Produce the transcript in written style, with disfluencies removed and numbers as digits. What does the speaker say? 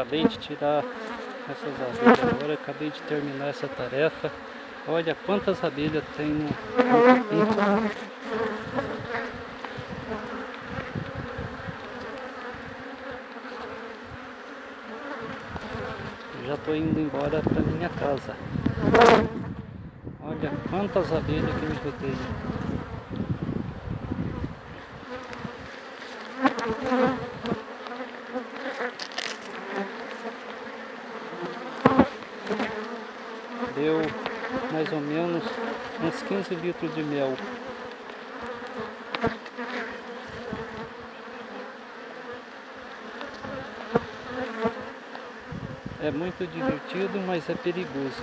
acabei de tirar essas abelhas agora, acabei de terminar essa tarefa. Olha quantas abelhas tem no cupim. Já estou indo embora para minha casa. Olha quantas abelhas que me rodeiam. Deu mais ou menos uns 15 litros de mel. É muito divertido, mas é perigoso.